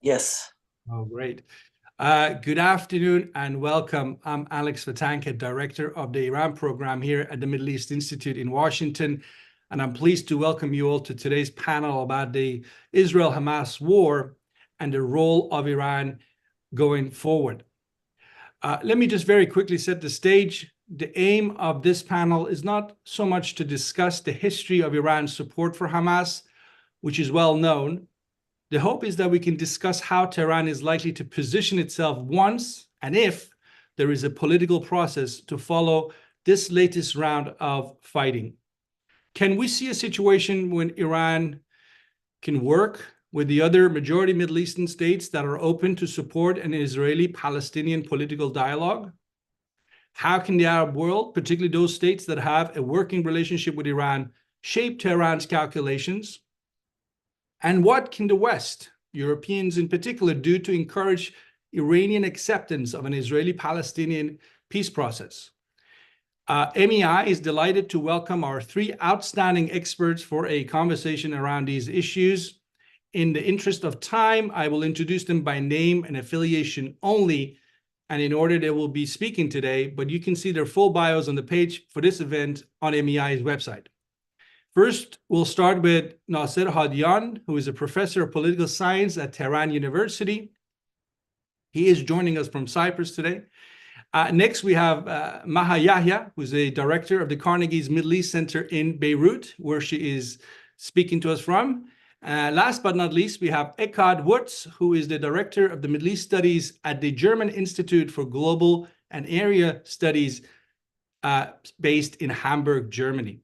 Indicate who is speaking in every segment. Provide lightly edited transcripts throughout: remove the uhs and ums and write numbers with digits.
Speaker 1: Yes.
Speaker 2: Oh, great. Good afternoon and welcome. I'm Alex Vatanka, Director of the Iran program here at the Middle East Institute in Washington. And I'm pleased to welcome you all to today's panel about the Israel-Hamas war and the role of Iran going forward. Let me just very quickly set the stage. The aim of this panel is not so much to discuss the history of Iran's support for Hamas, which is well known. The hope is that we can discuss how Tehran is likely to position itself once and if there is a political process to follow this latest round of fighting. Can we see a situation when Iran can work with the other majority Middle Eastern states that are open to support an Israeli-Palestinian political dialogue? How can the Arab world, particularly those states that have a working relationship with Iran, shape Tehran's calculations? And what can the West, Europeans in particular, do to encourage Iranian acceptance of an Israeli-Palestinian peace process? MEI is delighted to welcome our three outstanding experts for a conversation around these issues. In the interest of time, I will introduce them by name and affiliation only, and in order they will be speaking today, but you can see their full bios on the page for this event on MEI's website. First, we'll start with Nasser Hadian, who is a professor of political science at Tehran University. He is joining us from Cyprus today. Next, we have Maha Yahya, who's a director of the Carnegie's Middle East Center in Beirut, where she is speaking to us from. Last but not least, we have Eckhard Wurtz, who is the director of the Middle East Studies at the German Institute for Global and Area Studies, based in Hamburg, Germany.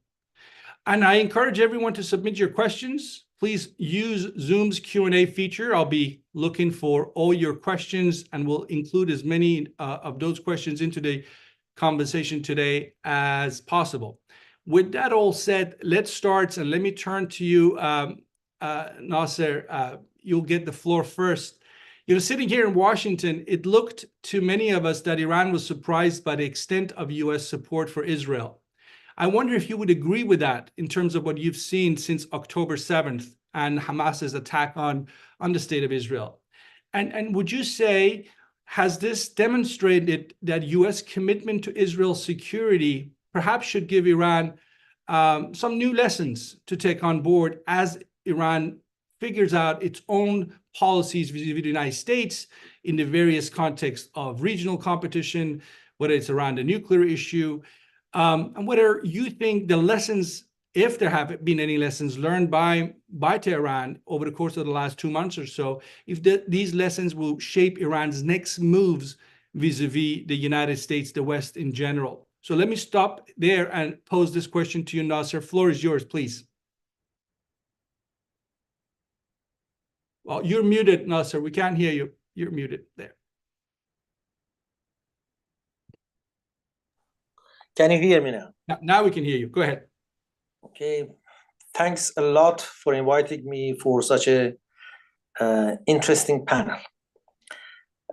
Speaker 2: And I encourage everyone to submit your questions. Please use Zoom's Q&A feature. I'll be looking for all your questions and we'll include as many of those questions into the conversation today as possible. With that all said, let's start, and let me turn to you, Nasser. You'll get the floor first. You know, sitting here in Washington, it looked to many of us that Iran was surprised by the extent of US support for Israel. I wonder if you would agree with that in terms of what you've seen since October 7th and Hamas's attack on the state of Israel. And would you say, has this demonstrated that US commitment to Israel's security perhaps should give Iran some new lessons to take on board as Iran figures out its own policies vis-a-vis the United States in the various contexts of regional competition, whether it's around the nuclear issue, and whether you think the lessons, if there have been any lessons learned by Tehran over the course of the last 2 months or so, if these lessons will shape Iran's next moves vis-a-vis the United States, the West in general. So let me stop there and pose this question to you, Nasser. Floor is yours, please. Well, you're muted, Nasser. We can't hear you. You're muted there.
Speaker 1: Can you hear me now?
Speaker 2: Now we can hear you. Go ahead.
Speaker 1: Okay. Thanks a lot for inviting me for such a interesting panel.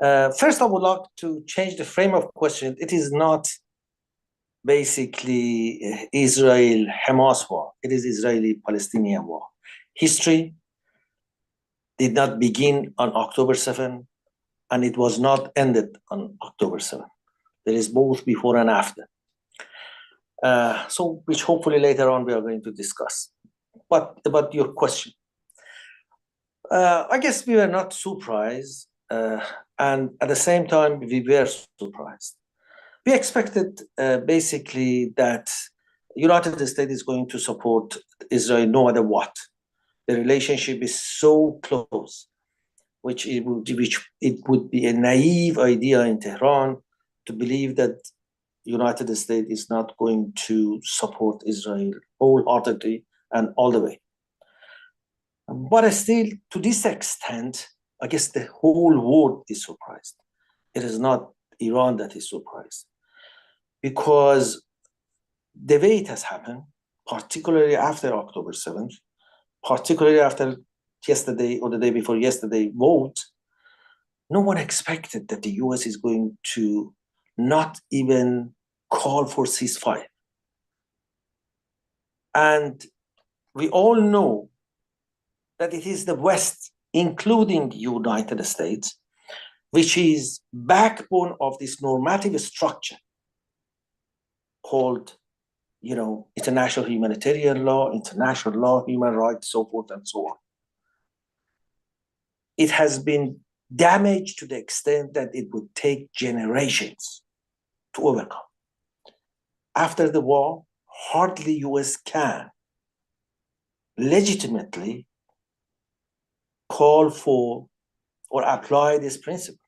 Speaker 1: First, I would like to change the frame of question. It is not basically Israel-Hamas war. It is Israeli-Palestinian war. History did not begin on October 7, and it was not ended on October 7. There is both before and after. So which hopefully later on we are going to discuss. But about your question, I guess we were not surprised, and at the same time we were surprised. We expected basically that United States is going to support Israel no matter what. The relationship is so close, which it would be a naive idea in Tehran to believe that United States is not going to support Israel wholeheartedly and all the way. But still, to this extent, I guess the whole world is surprised. It is not Iran that is surprised, because the way it has happened, particularly after October 7th, particularly after yesterday or the day before yesterday vote, no one expected that the US is going to not even call for ceasefire. And we all know that it is the West including United States, which is backbone of this normative structure called, international humanitarian law, international law, human rights, so forth and so on. It has been damaged to the extent that it would take generations to overcome. After the war, hardly US can legitimately call for or apply this principle.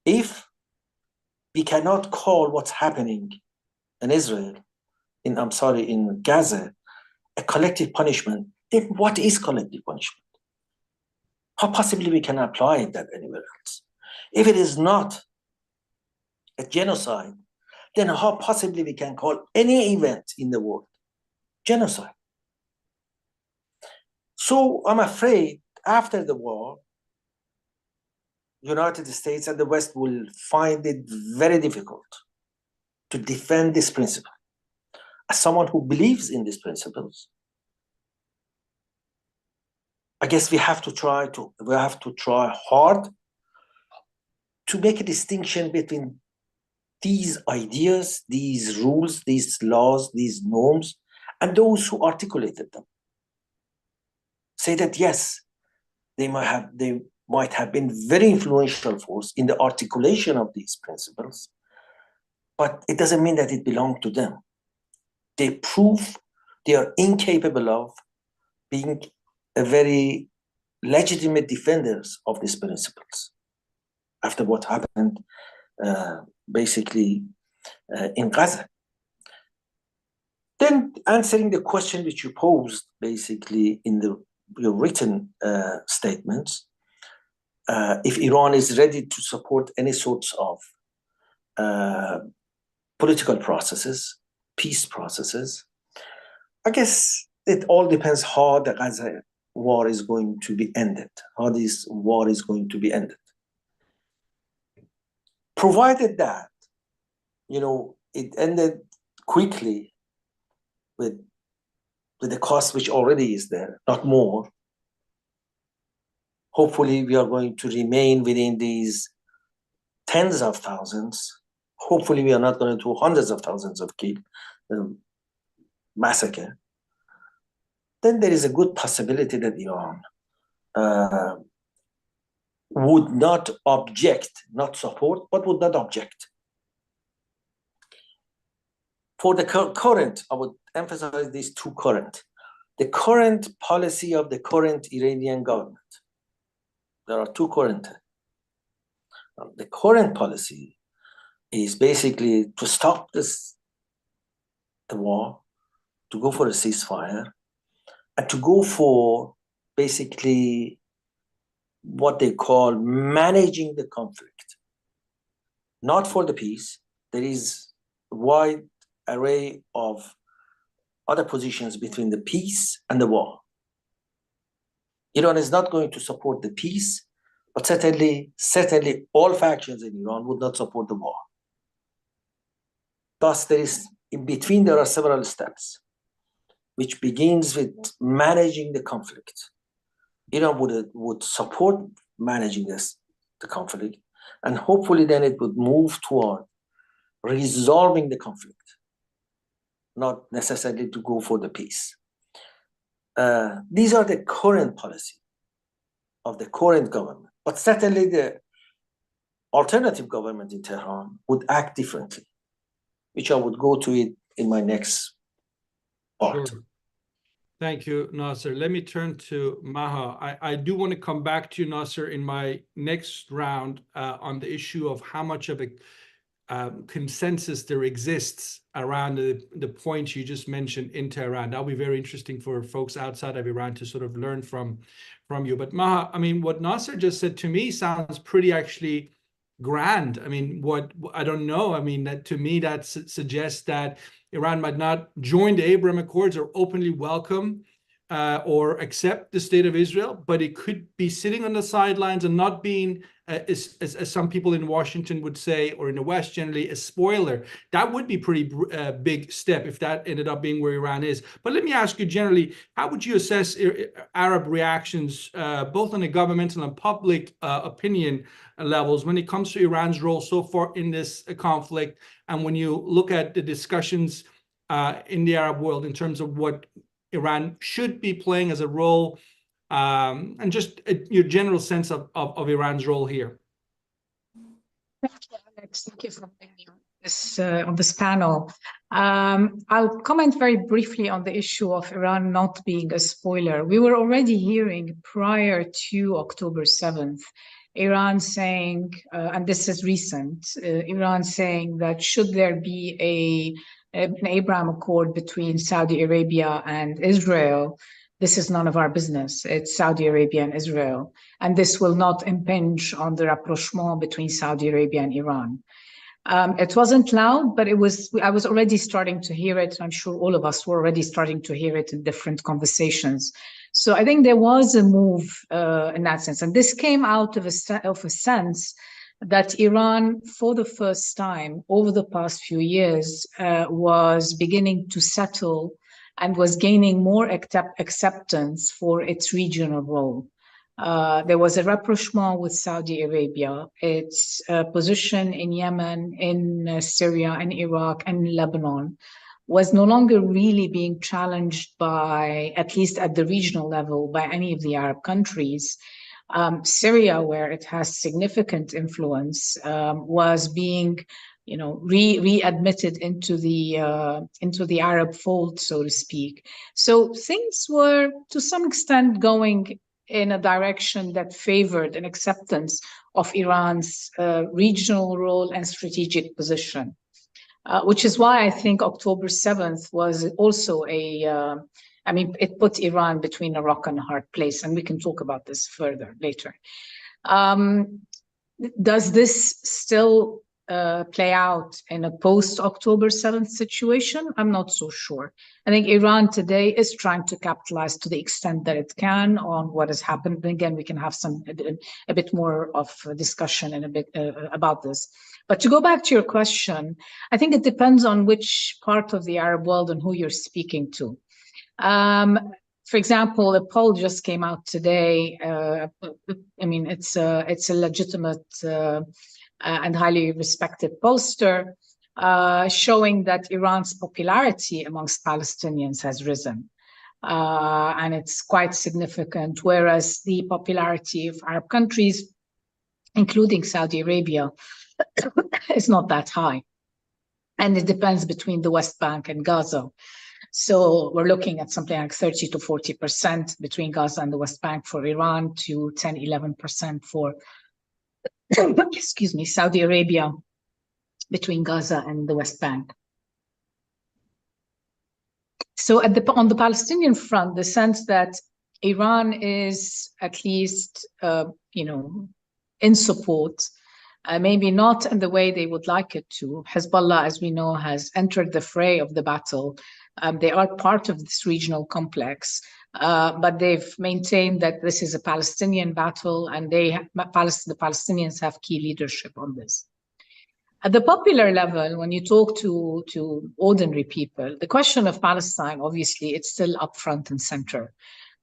Speaker 1: If we cannot call what's happening in Israel, in Gaza, a collective punishment, then what is collective punishment? How possibly we can apply that anywhere else? If it is not a genocide, then how possibly we can call any event in the world genocide? So I'm afraid after the war, United States and the West will find it very difficult to defend this principle. As someone who believes in these principles, I guess we have to try hard to make a distinction between these ideas, these rules, these laws, these norms, and those who articulated them. Say that yes, they might have been very influential force in the articulation of these principles, but it doesn't mean that it belonged to them. They prove they are incapable of being a very legitimate defenders of these principles after what happened basically in Gaza. Then answering the question which you posed basically in your written statements, if Iran is ready to support any sorts of political processes, peace processes, I guess it all depends how the Gaza war is going to be ended, how this war is going to be ended. Provided that, it ended quickly with the cost which already is there, not more. Hopefully, we are going to remain within these tens of thousands. Hopefully, we are not going to hundreds of thousands of killed, massacre. Then there is a good possibility that Iran would not object, not support, but would not object. For the current, I would emphasize these two current. The current policy of the current Iranian government. There are two current. The current policy is basically to stop the war, to go for a ceasefire, and to go for basically what they call managing the conflict. Not for the peace. There is a wide array of other positions between the peace and the war. Iran is not going to support the peace, but certainly all factions in Iran would not support the war. Thus, in between there are several steps, which begins with managing the conflict. Iran would support managing the conflict, and hopefully then it would move toward resolving the conflict, not necessarily to go for the peace. These are the current policy of the current government, but certainly the alternative government in Tehran would act differently, which I would go to it in my next part.
Speaker 2: Sure. Thank you, Nasser. Let me turn to Maha. I do want to come back to you, Nasser, in my next round on the issue of how much of a consensus there exists around the points you just mentioned in Tehran. That'll be very interesting for folks outside of Iran to sort of learn from you. But Maha, I mean, what Nasser just said to me sounds pretty actually grand. I mean, I don't know. I mean, that to me, that suggests that Iran might not join the Abraham Accords or openly welcome or accept the state of Israel, but it could be sitting on the sidelines and not being, as some people in Washington would say, or in the West generally, a spoiler. That would be pretty big step if that ended up being where Iran is. But let me ask you generally, how would you assess Arab reactions, both on the governmental and public opinion levels, when it comes to Iran's role so far in this conflict, and when you look at the discussions in the Arab world in terms of what Iran should be playing as a role, and just your general sense of Iran's role here?
Speaker 3: Thank you, Alex. Thank you for having me on this panel. I'll comment very briefly on the issue of Iran not being a spoiler. We were already hearing prior to October 7th, Iran saying, and this is recent, Iran saying that should there be an Abraham Accord between Saudi Arabia and Israel, this is none of our business. It's Saudi Arabia and Israel. And this will not impinge on the rapprochement between Saudi Arabia and Iran. It wasn't loud, but I was already starting to hear it. I'm sure all of us were already starting to hear it in different conversations. So I think there was a move in that sense. And this came out of a sense that Iran, for the first time over the past few years, was beginning to settle and was gaining more acceptance for its regional role. There was a rapprochement with Saudi Arabia. Its position in Yemen, in Syria, and Iraq, and Lebanon was no longer really being challenged by, at least at the regional level, by any of the Arab countries. Syria, where it has significant influence, was being, readmitted into the Arab fold, so to speak. So things were, to some extent, going in a direction that favored an acceptance of Iran's regional role and strategic position, which is why I think October 7th was also it put Iran between a rock and a hard place, and we can talk about this further later. Does this still play out in a post-October 7th situation? I'm not so sure. I think Iran today is trying to capitalize to the extent that it can on what has happened. And again, we can have a bit more of a discussion in a bit about this. But to go back to your question, I think it depends on which part of the Arab world and who you're speaking to. For example, a poll just came out today. It's a legitimate and highly respected pollster showing that Iran's popularity amongst Palestinians has risen. And it's quite significant, whereas the popularity of Arab countries, including Saudi Arabia, is not that high. And it depends between the West Bank and Gaza. So we're looking at something like 30 to 40% between Gaza and the West Bank for Iran, to 10, 11% for Saudi Arabia between Gaza and the West Bank. So on the Palestinian front, the sense that Iran is at least, in support, maybe not in the way they would like it to. Hezbollah, as we know, has entered the fray of the battle. They are part of this regional complex, but they've maintained that this is a Palestinian battle, and the Palestinians have key leadership on this. At the popular level, when you talk to ordinary people, the question of Palestine, obviously, it's still up front and center.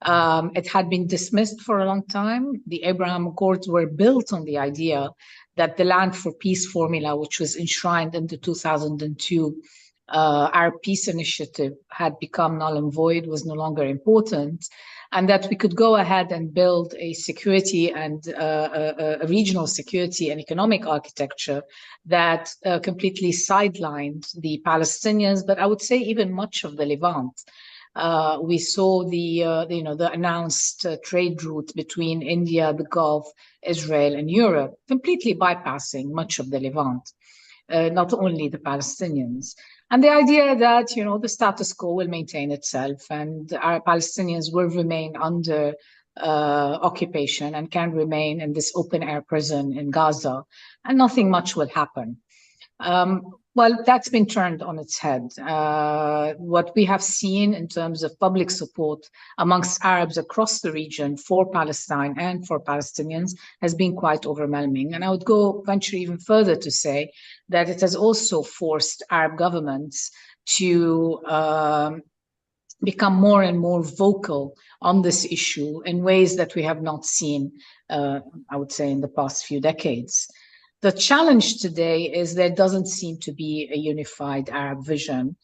Speaker 3: It had been dismissed for a long time. The Abraham Accords were built on the idea that the Land for Peace formula, which was enshrined in the 2002 Arab Peace Initiative, had become null and void, was no longer important, and that we could go ahead and build a security and a regional security and economic architecture that completely sidelined the Palestinians, but I would say even much of the Levant. We saw the announced trade route between India, the Gulf, Israel, and Europe, completely bypassing much of the Levant, not only the Palestinians. And the idea that, the status quo will maintain itself and our Palestinians will remain under occupation and can remain in this open air prison in Gaza, and nothing much will happen. Well, that's been turned on its head. What we have seen in terms of public support amongst Arabs across the region for Palestine and for Palestinians has been quite overwhelming. And I would venture even further to say that it has also forced Arab governments to become more and more vocal on this issue in ways that we have not seen, I would say, in the past few decades. The challenge today is there doesn't seem to be a unified Arab vision.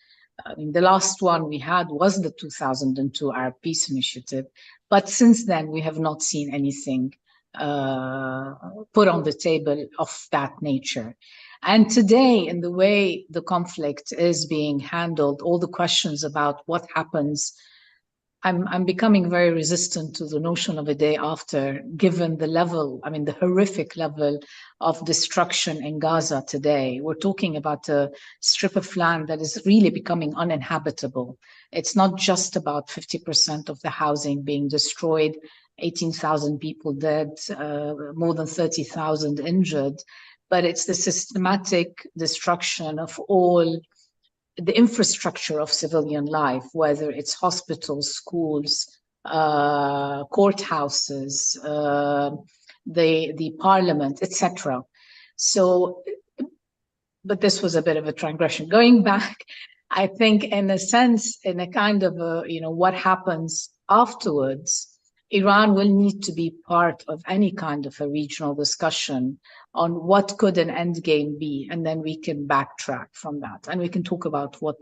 Speaker 3: I mean, the last one we had was the 2002 Arab Peace Initiative, but since then we have not seen anything put on the table of that nature. And today, in the way the conflict is being handled, all the questions about what happens, I'm becoming very resistant to the notion of a day after, given the level, I mean, the horrific level of destruction in Gaza today. We're talking about a strip of land that is really becoming uninhabitable. It's not just about 50% of the housing being destroyed, 18,000 people dead, more than 30,000 injured, but it's the systematic destruction of all the infrastructure of civilian life, whether it's hospitals, schools, courthouses, the parliament, etc. So, but this was a bit of a transgression. Going back, I think in a sense, in a kind of a, what happens afterwards, Iran will need to be part of any kind of a regional discussion on what could an end game be, and then we can backtrack from that, and we can talk about what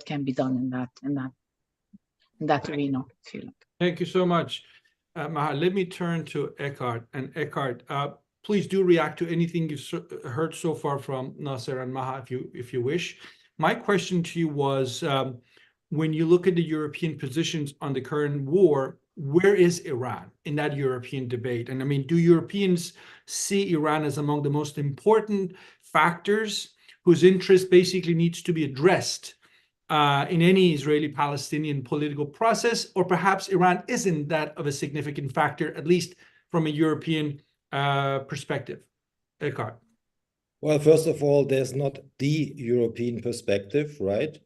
Speaker 3: can be done in that arena, if you like.
Speaker 2: Thank you so much, Maha. Let me turn to Eckhart. And Eckhart, please do react to anything you've heard so far from Nasser and Maha, if you wish. My question to you was, when you look at the European positions on the current war, where is Iran in that European debate? And I mean, do Europeans see Iran as among the most important factors whose interest basically needs to be addressed in any Israeli-Palestinian political process? Or perhaps Iran isn't that of a significant factor, at least from a European perspective? Eckhart.
Speaker 4: Well, first of all, there's not the European perspective, right?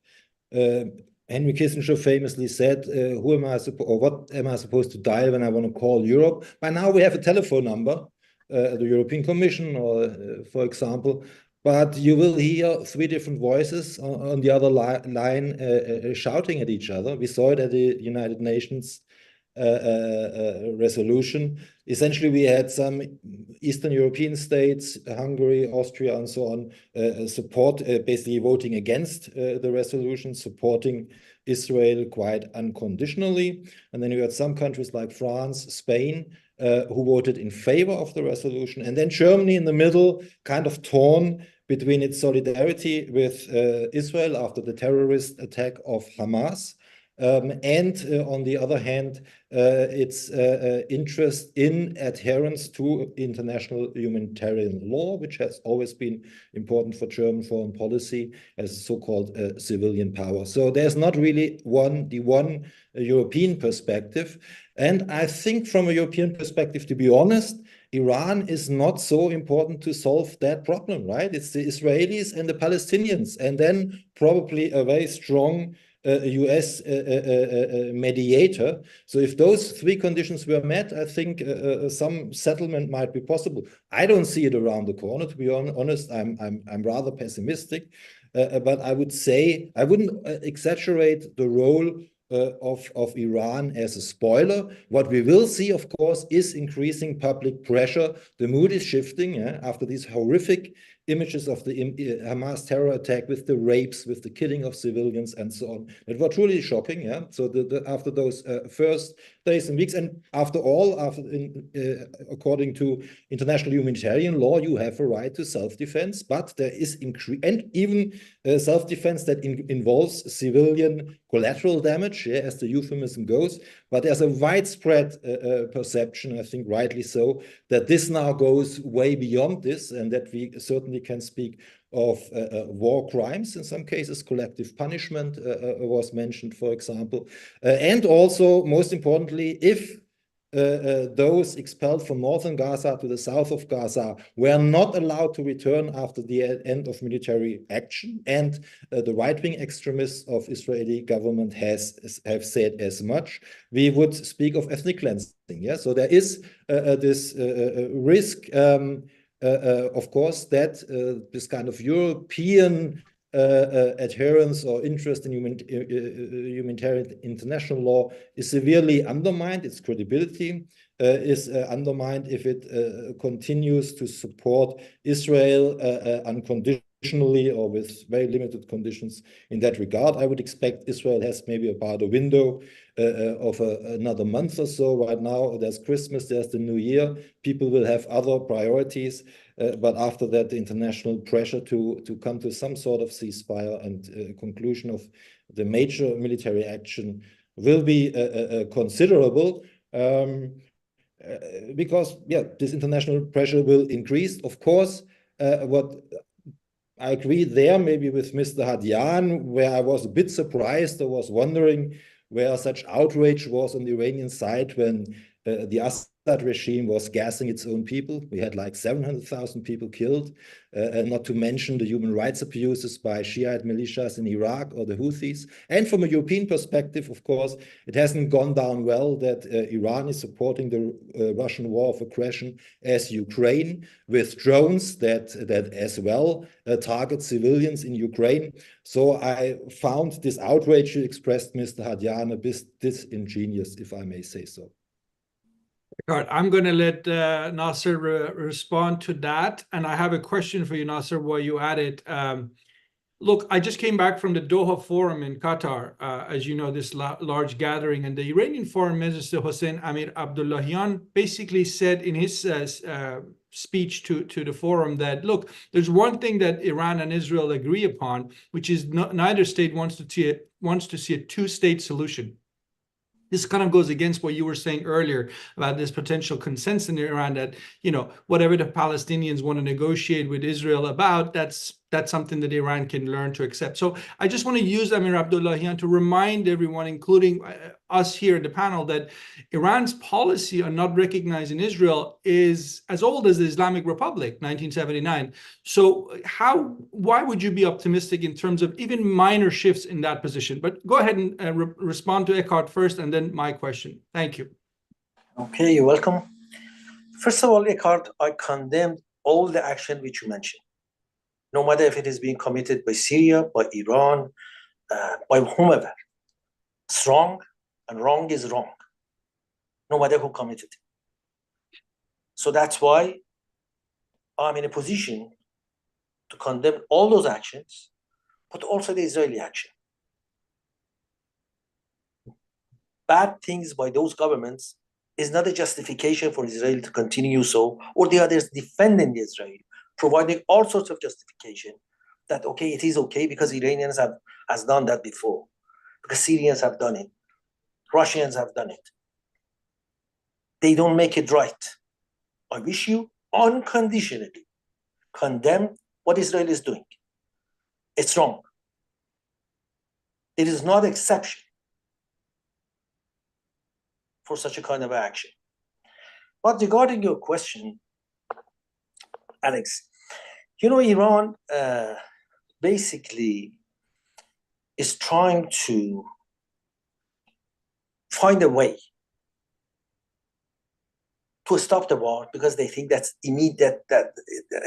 Speaker 4: Henry Kissinger famously said, "Who am I what am I supposed to dial when I want to call Europe?" By now we have a telephone number, the European Commission, or for example, but you will hear three different voices on the other line shouting at each other. We saw it at the United Nations resolution. Essentially, we had some Eastern European states, Hungary, Austria, and so on, basically voting against the resolution, supporting Israel quite unconditionally. And then you had some countries like France, Spain, who voted in favor of the resolution. And then Germany in the middle, kind of torn between its solidarity with Israel after the terrorist attack of Hamas, and on the other hand, its interest in adherence to international humanitarian law, which has always been important for German foreign policy as so-called civilian power. So there's not really the one European perspective. And I think from a European perspective, to be honest, Iran is not so important to solve that problem, right? It's the Israelis and the Palestinians, and then probably a very strong US mediator. So if those three conditions were met, I think some settlement might be possible. I don't see it around the corner, to be honest. I'm rather pessimistic, but I would say I wouldn't exaggerate the role of Iran as a spoiler. What we will see, of course, is increasing public pressure. The mood is shifting after these horrific images of the Hamas terror attack, with the rapes, with the killing of civilians, and so on. It was truly shocking. Yeah. So after those first days and weeks, and after all, according to international humanitarian law, you have a right to self-defense, but there is and even self-defense that involves civilian collateral damage, as the euphemism goes. But there's a widespread perception, I think rightly so, that this now goes way beyond this, and that we certainly can speak of war crimes in some cases. Collective punishment was mentioned, for example. And also, most importantly, if those expelled from northern Gaza to the south of Gaza were not allowed to return after the end of military action, and the right-wing extremists of Israeli government have said as much, we would speak of ethnic cleansing. Yeah, so there is this risk, of course, that this kind of European adherence or interest in humanitarian international law is severely undermined. Its credibility is undermined if it continues to support Israel unconditionally or with very limited conditions in that regard. I would expect Israel has maybe about a window of another month or so. Right now, there's Christmas, there's the New Year. People will have other priorities. But after that, the international pressure to come to some sort of ceasefire and conclusion of the major military action will be considerable, because, yeah, this international pressure will increase. Of course, what I agree there maybe with Mr. Hadian, where I was a bit surprised. I was wondering where such outrage was on the Iranian side when the Assad regime was gassing its own people. We had like 700,000 people killed, not to mention the human rights abuses by Shiite militias in Iraq or the Houthis. And from a European perspective, of course, it hasn't gone down well that Iran is supporting the Russian war of aggression as Ukraine with drones that as well target civilians in Ukraine. So I found this outrage you expressed, Mr. Hadian, a bit disingenuous, if I may say so.
Speaker 2: I'm going to let Nasser respond to that. And I have a question for you, Nasser, while you at it. Look, I just came back from the Doha Forum in Qatar, as you know, this large gathering. And the Iranian Foreign Minister, Hossein Amir Abdullahian, basically said in his speech to the forum that, look, there's one thing that Iran and Israel agree upon, which is neither state wants to see a two-state solution. This kind of goes against what you were saying earlier about this potential consensus in Iran that, you know, whatever the Palestinians want to negotiate with Israel about, that's something that Iran can learn to accept. So I just want to use Amir Abdullahian to remind everyone, including us here at the panel, that Iran's policy on not recognizing Israel is as old as the Islamic Republic, 1979. So why would you be optimistic in terms of even minor shifts in that position? But go ahead and respond to Eckhart first, and then my question. Thank you.
Speaker 1: Okay, you're welcome. First of all, Eckhart, I condemn all the action which you mentioned, no matter if it is being committed by Syria, by Iran, by whomever. It's wrong, and wrong is wrong, no matter who committed it. So that's why I'm in a position to condemn all those actions, but also the Israeli action. Bad things by those governments is not a justification for Israel to continue so, or the others defending Israel, providing all sorts of justification that, okay, it is okay because Iranians has done that before, because Syrians have done it, Russians have done it. They don't make it right. I wish you unconditionally condemn what Israel is doing. It's wrong. It is not exception for such a kind of action. But regarding your question, Alex, you know, Iran basically is trying to find a way to stop the war because they think that's immediate, that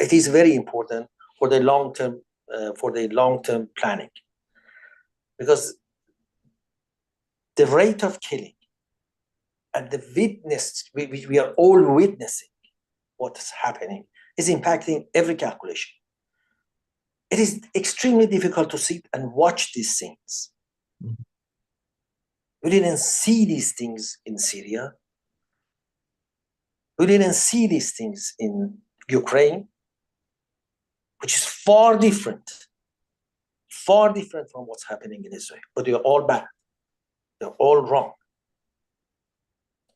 Speaker 1: it is very important for the long-term planning. Because the rate of killing and the witness, we are all witnessing what's happening, is impacting every calculation. It is extremely difficult to sit and watch these things. Mm-hmm. We didn't see these things in Syria. We didn't see these things in Ukraine, which is far different from what's happening in Israel. But they're all bad. They're all wrong.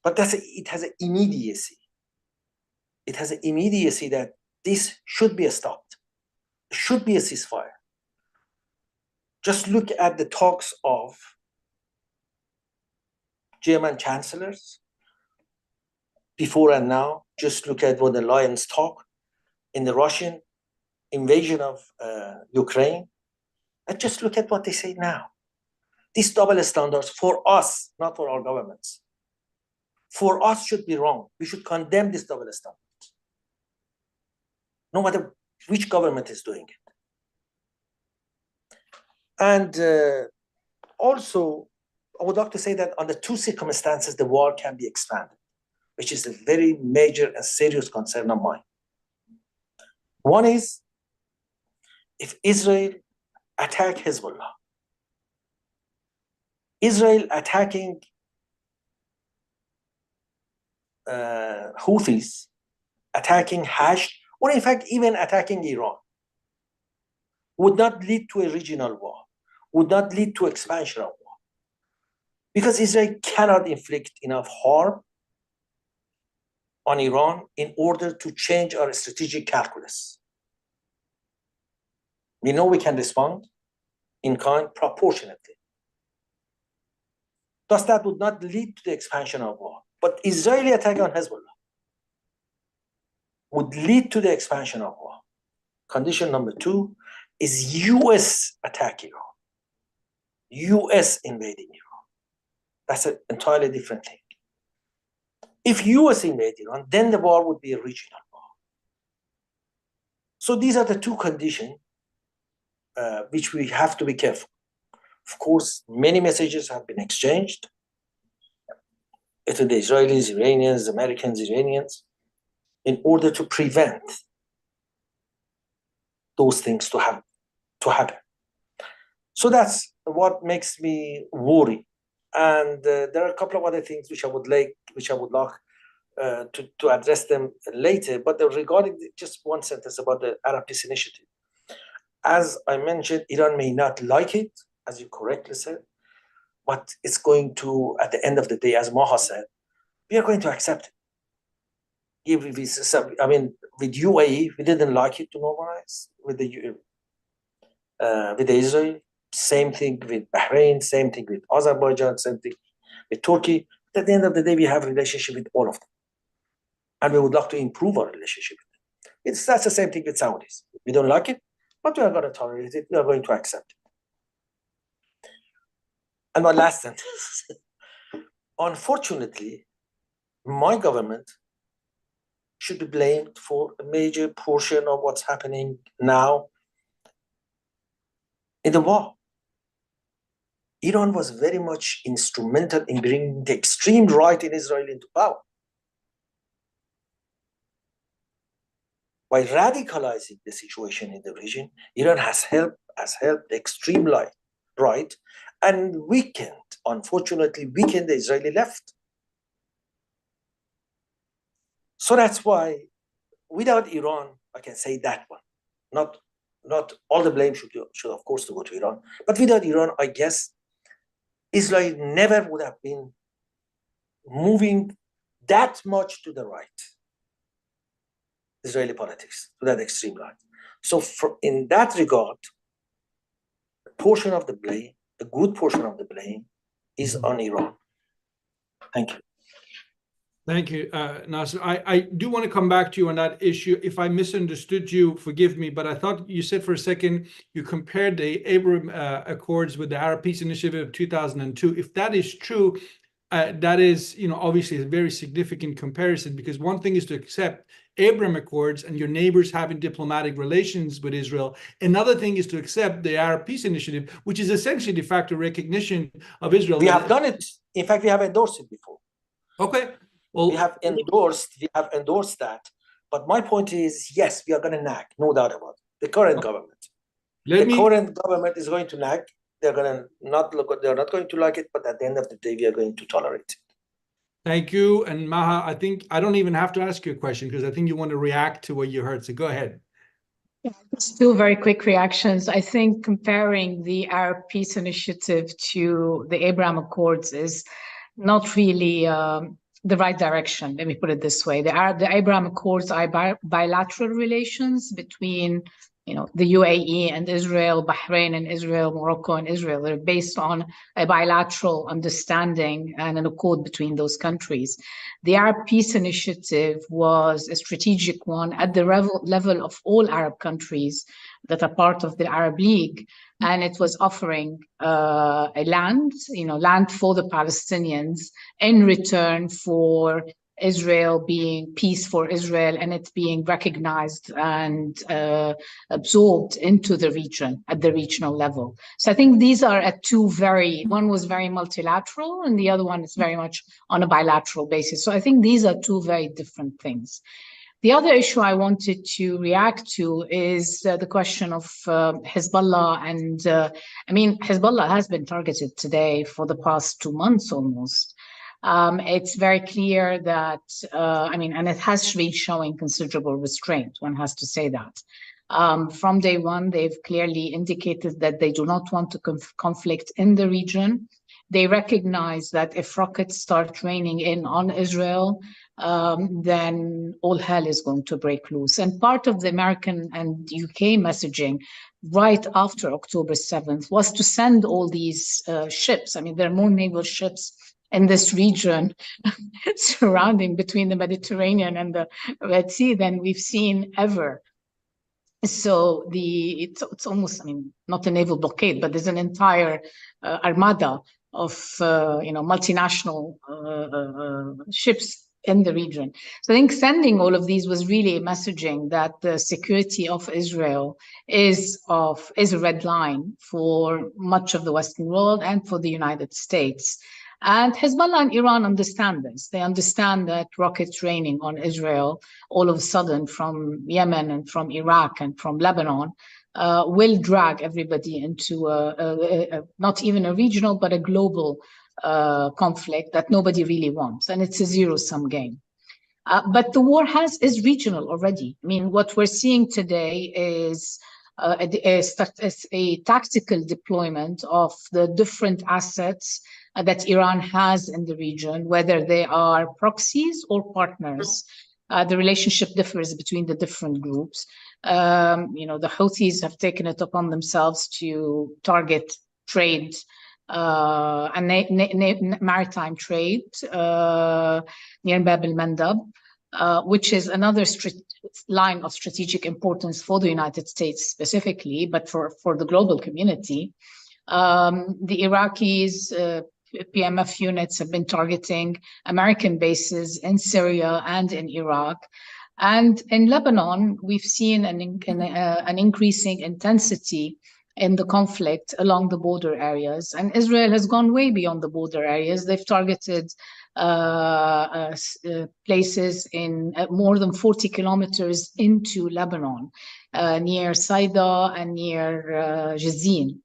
Speaker 1: But it has an immediacy. It has an immediacy that this should be stopped. There should be a ceasefire. Just look at the talks of German chancellors before and now. Just look at what the lions talk in the Russian invasion of Ukraine, and just look at what they say now. These double standards for us, not for our governments, for us should be wrong. We should condemn this double standards, no matter which government is doing it. And also, I would like to say that under two circumstances, the war can be expanded, which is a very major and serious concern of mine. One is if Israel attack Hezbollah, Israel attacking Houthis, attacking Hashd, or in fact even attacking Iran, would not lead to a regional war, would not lead to expansion of war. Because Israel cannot inflict enough harm on Iran in order to change our strategic calculus. We know we can respond in kind proportionately. Thus, that would not lead to the expansion of war. But Israeli attack on Hezbollah would lead to the expansion of war. Condition number two is US attack Iran, US invading Iran. That's an entirely different thing. If US invade Iran, then the war would be a regional war. So these are the two conditions which we have to be careful. Of course, many messages have been exchanged to the Israelis, Iranians, Americans, Iranians, in order to prevent those things to happen. So that's what makes me worry. And there are a couple of other things which I would like to address them later. But regarding just one sentence about the Arab Peace Initiative. As I mentioned, Iran may not like it, as you correctly said, but it's going to, at the end of the day, as Maha said, we are going to accept it. With UAE, we didn't like it to normalize with the Israel. Same thing with Bahrain, same thing with Azerbaijan, same thing with Turkey. At the end of the day, we have a relationship with all of them. And we would like to improve our relationship with them. That's the same thing with Saudis. We don't like it, but we are going to tolerate it. We are going to accept it. And my last sentence. Unfortunately, my government should be blamed for a major portion of what's happening now in the war. Iran was very much instrumental in bringing the extreme right in Israel into power. By radicalizing the situation in the region, Iran has helped the extreme right and unfortunately weakened the Israeli left. So that's why, without Iran, I can say that one. Not all the blame should of course go to Iran, but without Iran, I guess Israel never would have been moving that much to the right. Israeli politics, to that extreme right. So in that regard, a portion of the blame, a good portion of the blame, is on Iran. Thank you.
Speaker 2: Thank you, Nasser. I do want to come back to you on that issue. If I misunderstood you, forgive me, but I thought you said for a second you compared the Abraham Accords with the Arab Peace Initiative of 2002. If that is true, that is, obviously a very significant comparison, because one thing is to accept Abraham Accords and your neighbors having diplomatic relations with Israel. Another thing is to accept the Arab Peace Initiative, which is essentially de facto recognition of Israel.
Speaker 1: We have done it. In fact, we have endorsed it before.
Speaker 2: Okay. Well,
Speaker 1: we have endorsed that. But my point is, yes, we are going to nag, no doubt about it. The current government. Current government is going to nag. They're not going to like it, but at the end of the day, we are going to tolerate it.
Speaker 2: Thank you. And Maha, I think I don't even have to ask you a question because I think you want to react to what you heard. So go ahead.
Speaker 3: Yeah, just two very quick reactions. I think comparing the Arab Peace Initiative to the Abraham Accords is not really the right direction. Let me put it this way. The Abraham Accords are bilateral relations between the UAE and Israel, Bahrain and Israel, Morocco and Israel. They're based on a bilateral understanding and an accord between those countries. The Arab Peace Initiative was a strategic one at the level of all Arab countries that are part of the Arab League. And it was offering a land for the Palestinians in return for Israel being peace for Israel and it being recognized and absorbed into the region at the regional level. So I think these are one was very multilateral and the other one is very much on a bilateral basis. So I think these are two very different things. The other issue I wanted to react to is the question of Hezbollah. And Hezbollah has been targeted today for the past 2 months almost. It's very clear that, and it has been showing considerable restraint, one has to say that. From day one, they've clearly indicated that they do not want to conflict in the region. They recognize that if rockets start raining in on Israel, then all hell is going to break loose. And part of the American and UK messaging right after October 7th was to send all these ships. There are more naval ships in this region surrounding between the Mediterranean and the Red Sea than we've seen ever. So it's almost, not a naval blockade, but there's an entire armada of multinational ships in the region. So I think sending all of these was really a messaging that the security of Israel is a red line for much of the Western world and for the United States. And Hezbollah and Iran understand this. They understand that rockets raining on Israel all of a sudden from Yemen and from Iraq and from Lebanon will drag everybody into not even a regional, but a global conflict that nobody really wants. And it's a zero-sum game. But the war is regional already. What we're seeing today is a tactical deployment of the different assets that Iran has in the region, whether they are proxies or partners. The relationship differs between the different groups. The Houthis have taken it upon themselves to target trade and maritime trade near Bab el-Mandab, which is another line of strategic importance for the United States specifically, but for the global community. The Iraqis, PMF units have been targeting American bases in Syria and in Iraq. And in Lebanon, we've seen an increasing intensity in the conflict along the border areas. And Israel has gone way beyond the border areas. They've targeted places in more than 40 kilometers into Lebanon, near Saida and near Jazin.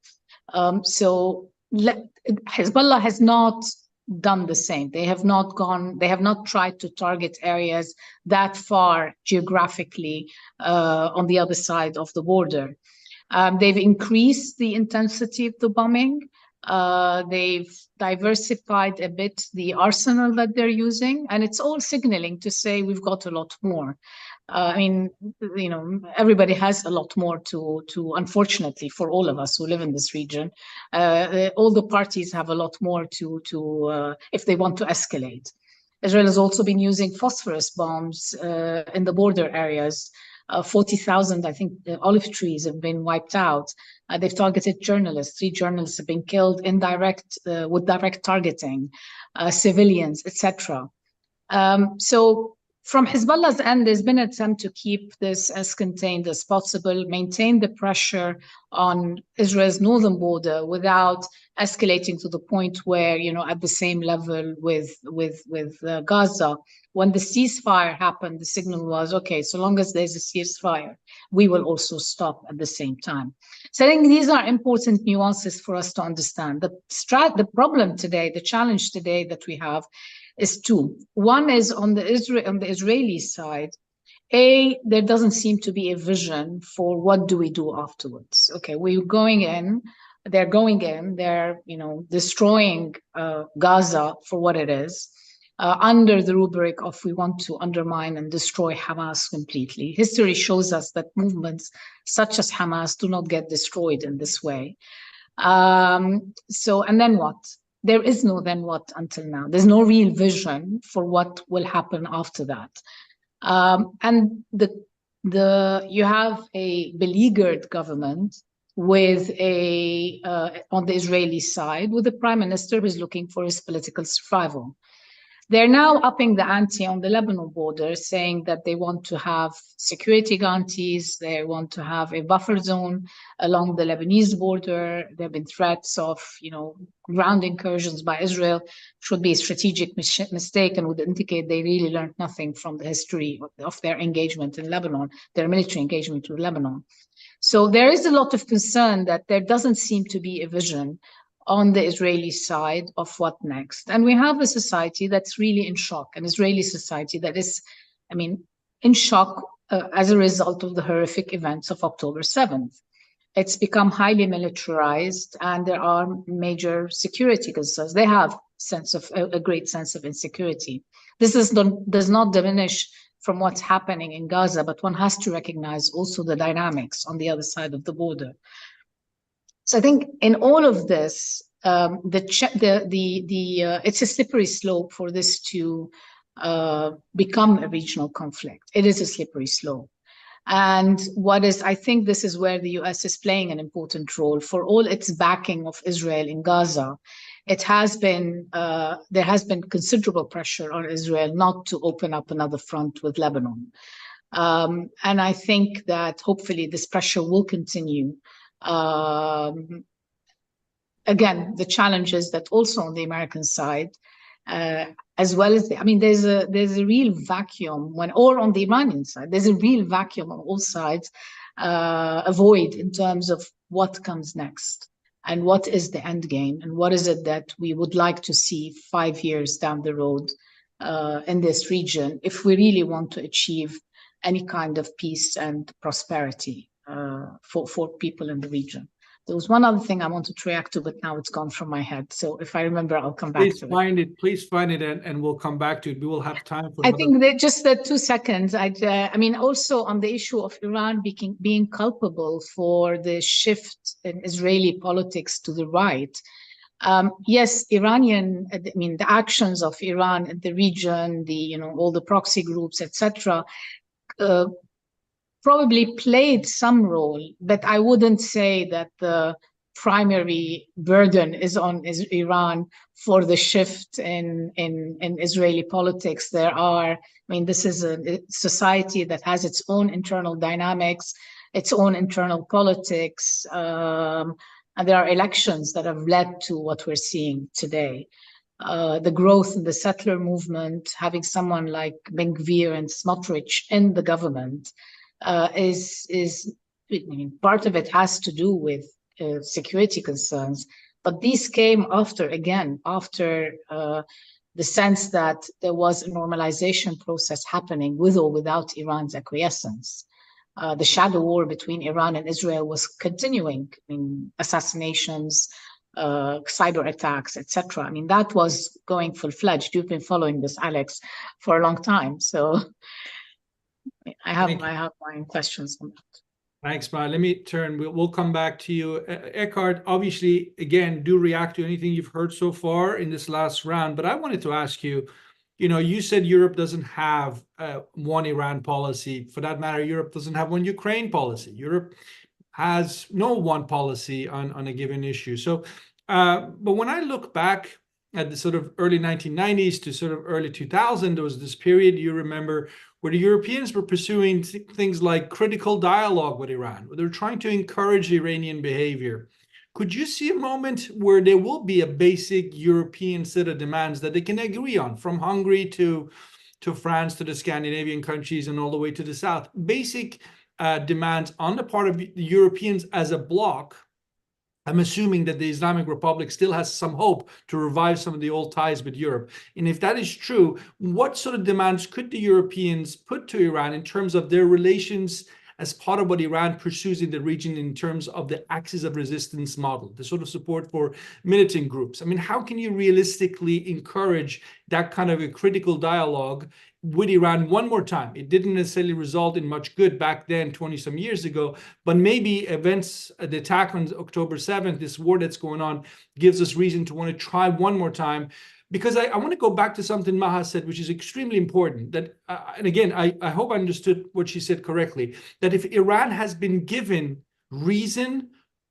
Speaker 3: So Hezbollah has not done the same. They have not tried to target areas that far geographically on the other side of the border. They've increased the intensity of the bombing. They've diversified a bit the arsenal that they're using, and it's all signaling to say we've got a lot more. Everybody has a lot more to unfortunately, for all of us who live in this region, all the parties have a lot more to if they want to escalate. Israel has also been using phosphorus bombs in the border areas. 40,000, I think, olive trees have been wiped out. They've targeted journalists. 3 journalists have been killed with direct targeting, civilians, etc. So from Hezbollah's end, there's been an attempt to keep this as contained as possible, maintain the pressure on Israel's northern border without escalating to the point where, at the same level with Gaza. When the ceasefire happened, the signal was, okay, so long as there's a ceasefire, we will also stop at the same time. So I think these are important nuances for us to understand. The problem today, the challenge today that we have is 2. One is on the Israeli side. There doesn't seem to be a vision for what do we do afterwards. Okay, we're going in. They're going in. They're destroying Gaza for what it is. under the rubric of we want to undermine and destroy Hamas completely. History shows us that movements such as Hamas do not get destroyed in this way. And then what? There is no then what until now. There's no real vision for what will happen after that. And you have a beleaguered government with on the Israeli side, with a prime minister who's looking for his political survival. They're now upping the ante on the Lebanon border, saying that they want to have security guarantees, they want to have a buffer zone along the Lebanese border. There have been threats of, ground incursions by Israel, which would be a strategic mistake and would indicate they really learned nothing from the history of their engagement in Lebanon, their military engagement with Lebanon. So there is a lot of concern that there doesn't seem to be a vision on the Israeli side of what next. And we have a society that's really in shock, an Israeli society that is, in shock as a result of the horrific events of October 7th. It's become highly militarized and there are major security concerns. They have a great sense of insecurity. This does not diminish from what's happening in Gaza, but one has to recognize also the dynamics on the other side of the border. So I think in all of this, it's a slippery slope for this to become a regional conflict. It is a slippery slope. And I think this is where the US is playing an important role. For all its backing of Israel in Gaza, there has been considerable pressure on Israel not to open up another front with Lebanon. And I think that hopefully this pressure will continue. Again, the challenge is that also on the American side, as well as there's a real vacuum or on the Iranian side, there's a real vacuum on all sides, a void in terms of what comes next and what is the end game and what is it that we would like to see 5 years down the road in this region if we really want to achieve any kind of peace and prosperity for people in the region. There was one other thing I wanted to react to, but now it's gone from my head. So if I remember, I'll come back to it.
Speaker 2: Please find it, and we'll come back to it. We will have time for.
Speaker 3: I think that just the 2 seconds. Also on the issue of Iran being culpable for the shift in Israeli politics to the right. Yes, the actions of Iran in the region, all the proxy groups, etc. Probably played some role, but I wouldn't say that the primary burden is on Iran for the shift in Israeli politics. This is a society that has its own internal dynamics, its own internal politics, and there are elections that have led to what we're seeing today. The growth in the settler movement, having someone like Ben Gvir and Smotrich in the government, part of it has to do with security concerns, but these came after the sense that there was a normalization process happening with or without Iran's acquiescence. The shadow war between Iran and Israel was continuing. Assassinations, cyber attacks, etc. That was going full-fledged. You've been following this, Alex, for a long time, so. I have my questions on that.
Speaker 2: Thanks, Ma. Let me turn. We'll come back to you. Eckhard, obviously, again, do react to anything you've heard so far in this last round. But I wanted to ask you, you said Europe doesn't have one Iran policy. For that matter, Europe doesn't have one Ukraine policy. Europe has no one policy on a given issue. So, but when I look back at the sort of early 1990s to sort of early 2000, there was this period, you remember, where the Europeans were pursuing things like critical dialogue with Iran, where they're trying to encourage Iranian behavior. Could you see a moment where there will be a basic European set of demands that they can agree on, from Hungary to France to the Scandinavian countries and all the way to the south? Basic demands on the part of the Europeans as a bloc. I'm assuming that the Islamic Republic still has some hope to revive some of the old ties with Europe. And if that is true, what sort of demands could the Europeans put to Iran in terms of their relations as part of what Iran pursues in the region in terms of the axis of resistance model, the sort of support for militant groups. I mean, how can you realistically encourage that kind of a critical dialogue with Iran one more time? It didn't necessarily result in much good back then, 20-some years ago, but maybe events, the attack on October 7th, this war that's going on, gives us reason to want to try one more time. Because I want to go back to something Maha said, which is extremely important, that, and again, I hope I understood what she said correctly, that if Iran has been given reason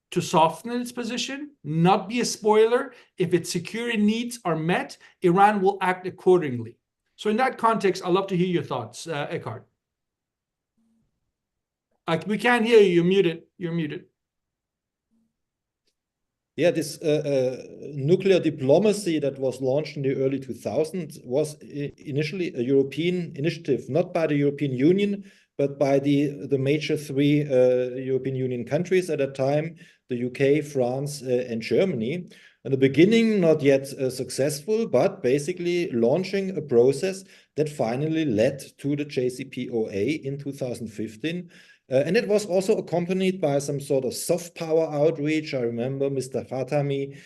Speaker 2: to soften its position, not be a spoiler, if its security needs are met, Iran will act accordingly. So in that context, I'd love to hear your thoughts, Eckhart. We can't hear you. You're muted. You're muted.
Speaker 4: Yeah, this nuclear diplomacy that was launched in the early 2000s was initially a European initiative, not by the European Union, but by the major three European Union countries at that time, the UK, France, and Germany. In the beginning, not yet successful, but basically launching a process that finally led to the JCPOA in 2015. And it was also accompanied by some sort of soft power outreach. I remember Mr. Khatami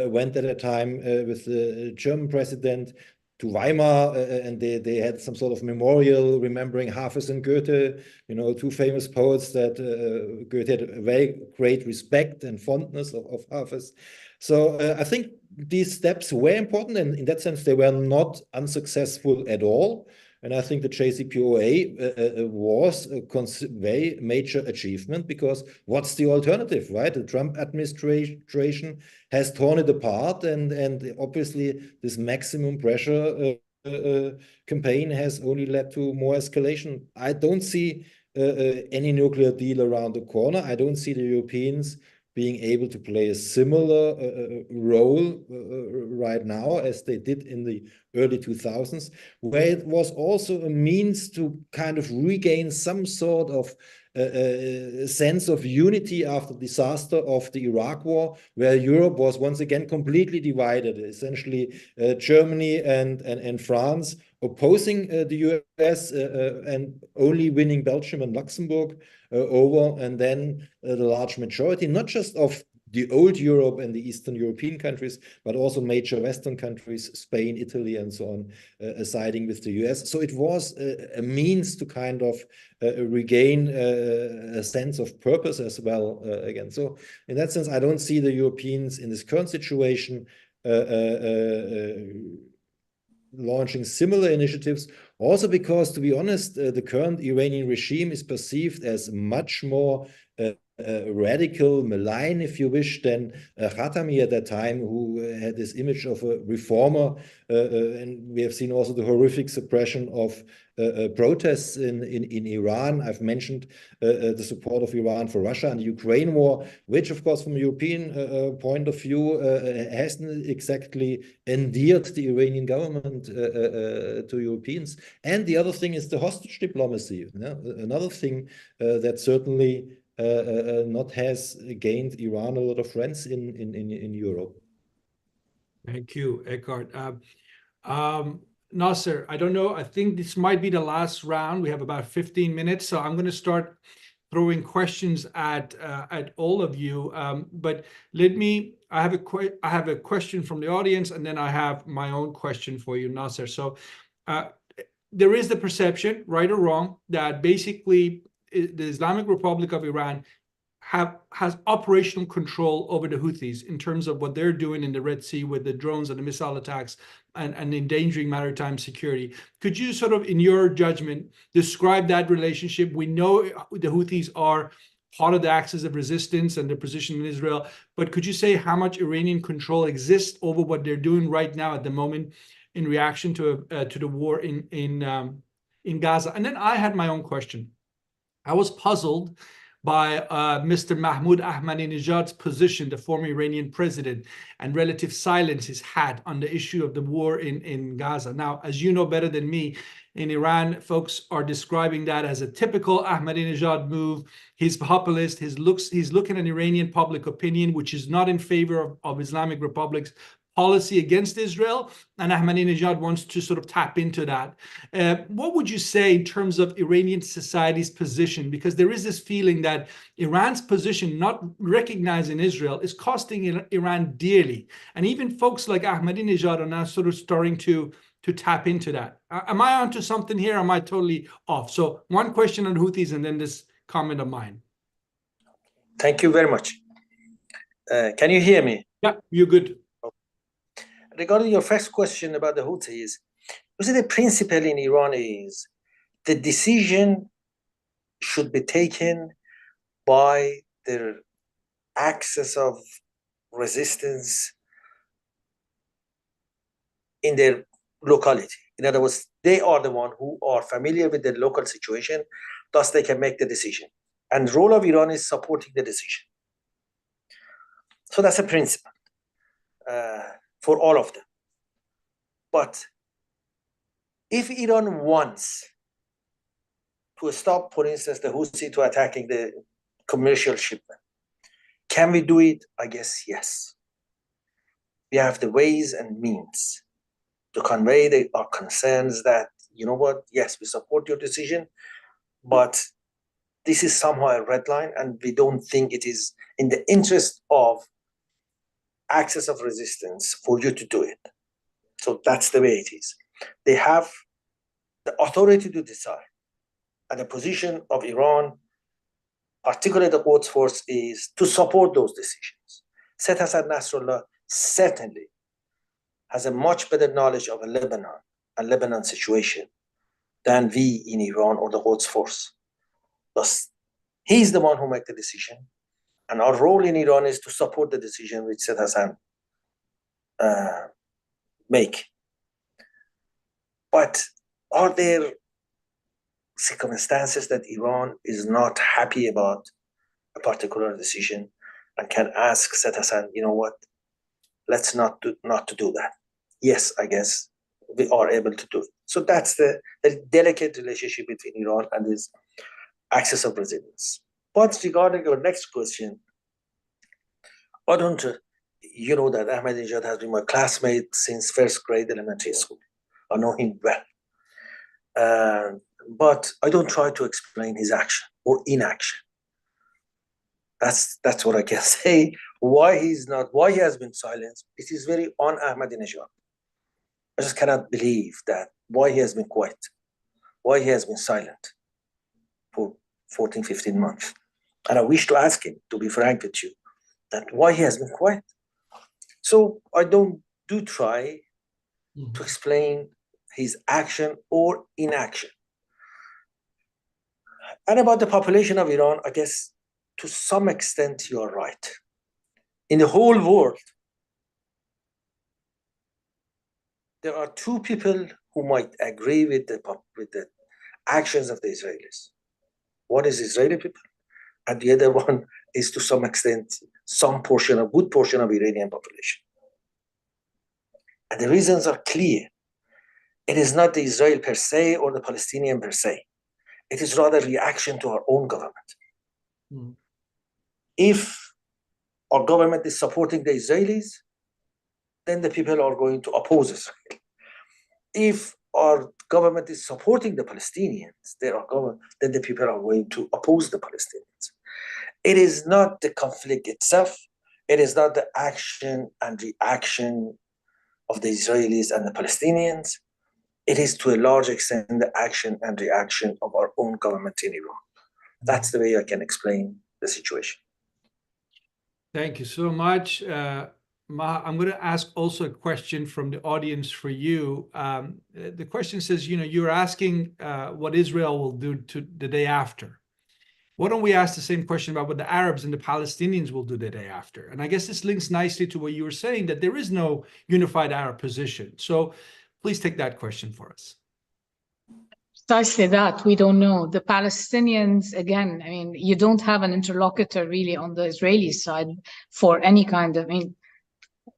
Speaker 4: went at a time with the German president to Weimar, and they had some sort of memorial remembering Hafiz and Goethe, you know, two famous poets that Goethe had a very great respect and fondness of Hafiz. So I think these steps were important, and in that sense, they were not unsuccessful at all. And I think the JCPOA was a very major achievement, because what's the alternative, right? The Trump administration has torn it apart, and obviously this maximum pressure campaign has only led to more escalation. I don't see any nuclear deal around the corner. I don't see the Europeans being able to play a similar role right now as they did in the early 2000s, where it was also a means to kind of regain some sort of sense of unity after the disaster of the Iraq War, where Europe was once again completely divided, essentially Germany and France opposing the US and only winning Belgium and Luxembourg over, and then the large majority, not just of the old Europe and the Eastern European countries, but also major Western countries, Spain, Italy, and so on, siding with the US. So it was a means to kind of regain a sense of purpose as well again. So in that sense, I don't see the Europeans in this current situation launching similar initiatives, also because, to be honest, the current Iranian regime is perceived as much more radical, malign, if you wish, than Khatami at that time, who had this image of a reformer. And we have seen also the horrific suppression of protests in Iran. I've mentioned the support of Iran for Russia and the Ukraine war, which, of course, from a European point of view, hasn't exactly endeared the Iranian government to Europeans. And the other thing is the hostage diplomacy. You know? Another thing that certainly not has gained Iran a lot of friends in Europe.
Speaker 2: Thank you, Eckhart. Nasser, I don't know. I think this might be the last round. We have about 15 minutes, so I'm going to start throwing questions at all of you. But let me. I have a question from the audience, and then I have my own question for you, Nasser. So there is the perception, right or wrong, that basically the Islamic Republic of Iran has operational control over the Houthis in terms of what they're doing in the Red Sea with the drones and the missile attacks and endangering maritime security. Could you sort of, in your judgment, describe that relationship? We know the Houthis are part of the axis of resistance and their position in Israel, but could you say how much Iranian control exists over what they're doing right now at the moment in reaction to the war in Gaza? And then I had my own question. I was puzzled by Mr. Mahmoud Ahmadinejad's position, the former Iranian president, and relative silence he's had on the issue of the war in Gaza. Now, as you know better than me, in Iran, folks are describing that as a typical Ahmadinejad move. He's populist. He's looking at Iranian public opinion, which is not in favor of Islamic republics, policy against Israel, and Ahmadinejad wants to sort of tap into that. What would you say in terms of Iranian society's position? Because there is this feeling that Iran's position, not recognizing Israel, is costing Iran dearly. And even folks like Ahmadinejad are now sort of starting to tap into that. Am I onto something here? Or am I totally off? So one question on Houthis and then this comment of mine.
Speaker 1: Thank you very much. Can you hear me?
Speaker 2: Yeah, you're good.
Speaker 1: Regarding your first question about the Houthis, you see, the principle in Iran is the decision should be taken by their axis of resistance in their locality. In other words, they are the one who are familiar with the local situation, thus they can make the decision. And the role of Iran is supporting the decision. So that's a principle for all of them. But if Iran wants to stop, for instance, the Houthi to attacking the commercial shipment, can we do it? I guess yes. We have the ways and means to convey our concerns that, you know what, yes, we support your decision, but this is somehow a red line, and we don't think it is in the interest of axis of resistance for you to do it. So that's the way it is. They have the authority to decide. And the position of Iran, particularly the Quds Force, is to support those decisions. Said Hassan Nasrallah certainly has a much better knowledge of Lebanon situation than we in Iran or the Quds Force. Thus, he's the one who makes the decision. And our role in Iran is to support the decision which Said Hassan make. But are there circumstances that Iran is not happy about a particular decision and can ask Said Hassan, you know what, let's not do that? Yes, I guess we are able to do it. So that's the delicate relationship between Iran and this axis of resilience. But regarding your next question, I don't, you know that Ahmadinejad has been my classmate since first grade elementary school. I know him well. But I don't try to explain his action or inaction. That's what I can say. Why he has been silenced, it is very un-Ahmadinejad. I just cannot believe that why he has been quiet, why he has been silent for 14, 15 months. And I wish to ask him, to be frank with you, that why he has been quiet. So I try to explain his action or inaction. And about the population of Iran, I guess to some extent you are right. In the whole world, there are two people who might agree with the actions of the Israelis. One is Israeli people, and the other one is to some extent a good portion of Iranian population. And the reasons are clear. It is not the Israel per se or the Palestinian per se. It is rather a reaction to our own government. Mm. If our government is supporting the Israelis, then the people are going to oppose Israel. If our government is supporting the Palestinians, then the people are going to oppose the Palestinians. It is not the conflict itself. It is not the action and reaction of the Israelis and the Palestinians. It is to a large extent the action and reaction of our own government in Iran. That's the way I can explain the situation.
Speaker 2: Thank you so much. Maha, I'm going to ask also a question from the audience for you. The question says, you're asking what Israel will do the day after. Why don't we ask the same question about what the Arabs and the Palestinians will do the day after? And I guess this links nicely to what you were saying, that there is no unified Arab position. So please take that question for us.
Speaker 3: Precisely that. We don't know. The Palestinians, again, you don't have an interlocutor really on the Israeli side for any kind of,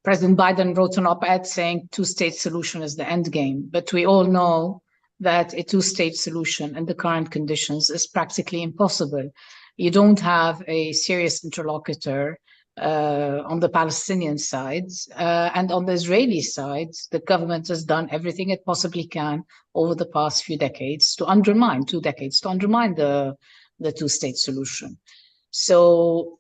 Speaker 3: President Biden wrote an op-ed saying two-state solution is the end game. But we all know that a two-state solution in the current conditions is practically impossible. You don't have a serious interlocutor on the Palestinian side. And on the Israeli side, the government has done everything it possibly can over the past few decades to undermine, 2 decades, to undermine the two-state solution. So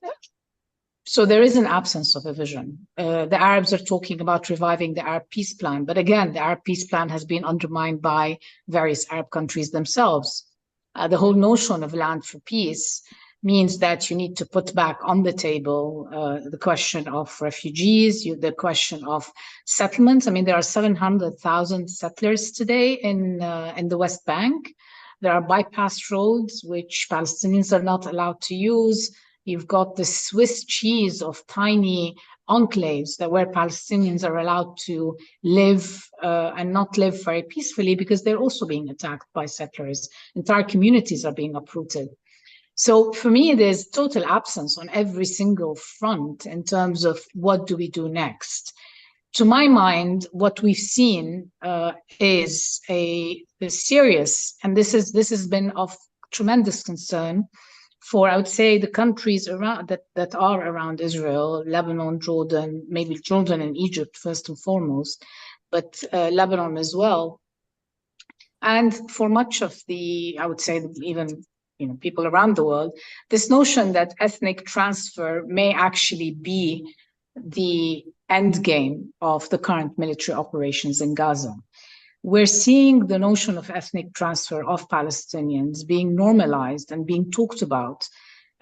Speaker 3: there is an absence of a vision. The Arabs are talking about reviving the Arab peace plan. But again, the Arab peace plan has been undermined by various Arab countries themselves. The whole notion of land for peace means that you need to put back on the table the question of refugees, the question of settlements. I mean, there are 700,000 settlers today in the West Bank. There are bypass roads which Palestinians are not allowed to use. You've got the Swiss cheese of tiny enclaves where Palestinians are allowed to live and not live very peacefully because they're also being attacked by settlers. Entire communities are being uprooted. So for me, there's total absence on every single front in terms of what do we do next. To my mind, what we've seen is a serious, and this has been of tremendous concern for, I would say, the countries around that are around Israel, Lebanon, Jordan, maybe Jordan and Egypt first and foremost, but Lebanon as well. And for much of the, I would say, even people around the world, this notion that ethnic transfer may actually be the end game of the current military operations in Gaza. We're seeing the notion of ethnic transfer of Palestinians being normalized and being talked about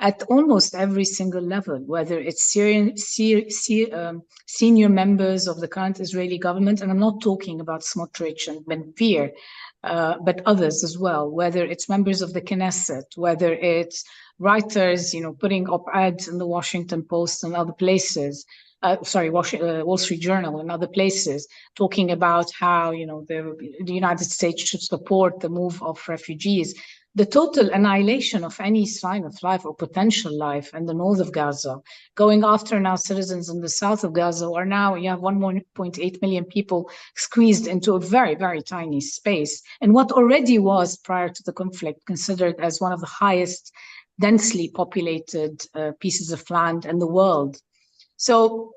Speaker 3: at almost every single level, whether it's senior members of the current Israeli government, and I'm not talking about Smotrich and Ben-Gvir, but others as well, whether it's members of the Knesset, whether it's writers, putting op-eds in the Washington Post and other places, Wall Street Journal and other places, talking about how, the United States should support the move of refugees. The total annihilation of any sign of life or potential life in the north of Gaza, going after now citizens in the south of Gaza, or now you have 1.8 million people squeezed into a very, very tiny space. And what already was, prior to the conflict, considered as one of the highest densely populated pieces of land in the world. So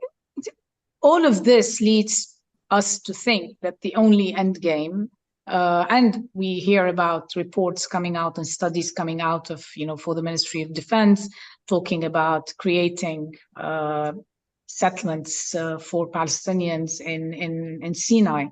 Speaker 3: all of this leads us to think that the only end game, and we hear about reports coming out and studies coming out of, for the Ministry of Defense, talking about creating settlements for Palestinians in Sinai.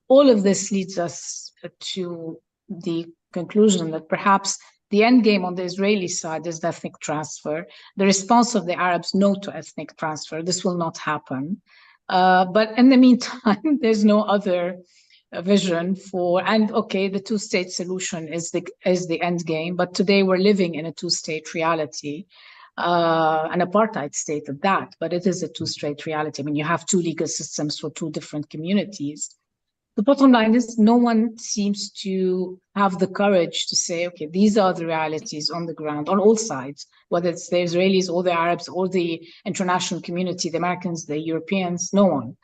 Speaker 3: All of this leads us to the conclusion that perhaps the end game on the Israeli side is the ethnic transfer. The response of the Arabs, no to ethnic transfer. This will not happen. But in the meantime, there's no other vision for, and okay, the two-state solution is the end game. But today we're living in a two-state reality, an apartheid state at that. But it is a two-state reality. I mean, you have two legal systems for two different communities. The bottom line is no one seems to have the courage to say, okay, these are the realities on the ground on all sides, whether it's the Israelis or the Arabs or the international community, the Americans, the Europeans, no one.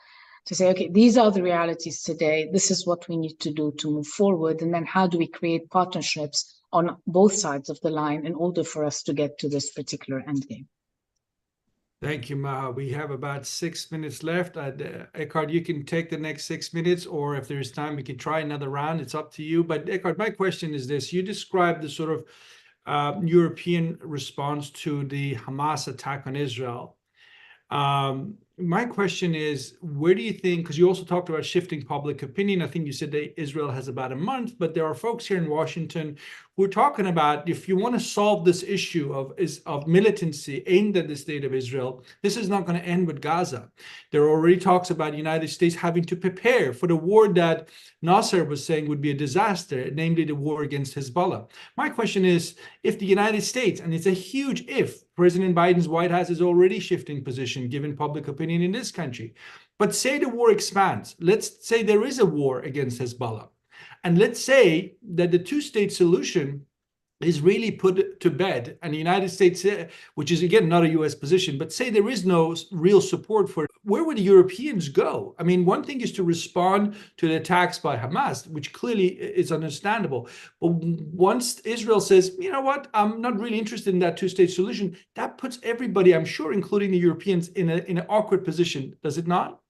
Speaker 3: To say, okay, these are the realities today. This is what we need to do to move forward. And then how do we create partnerships on both sides of the line in order for us to get to this particular endgame?
Speaker 2: Thank you, Maha. We have about 6 minutes left. Eckhard, you can take the next 6 minutes, or if there's time, we can try another round. It's up to you. But Eckhard, my question is this. You described the sort of European response to the Hamas attack on Israel. My question is, where do you think, because you also talked about shifting public opinion. I think you said that Israel has about a month, but there are folks here in Washington who are talking about, if you want to solve this issue of militancy aimed at the state of Israel, this is not going to end with Gaza. There are already talks about the United States having to prepare for the war that Nasser was saying would be a disaster, namely the war against Hezbollah. My question is, if the United States, and it's a huge if, President Biden's White House is already shifting position given public opinion in this country. But say the war expands. Let's say there is a war against Hezbollah. And let's say that the two-state solution is really put to bed, and the United States, which is again not a US position, but say there is no real support for it, where would the Europeans go? I mean, one thing is to respond to the attacks by Hamas, which clearly is understandable. But once Israel says, you know what, I'm not really interested in that two-state solution, that puts everybody, I'm sure, including the Europeans, in an awkward position, does it not?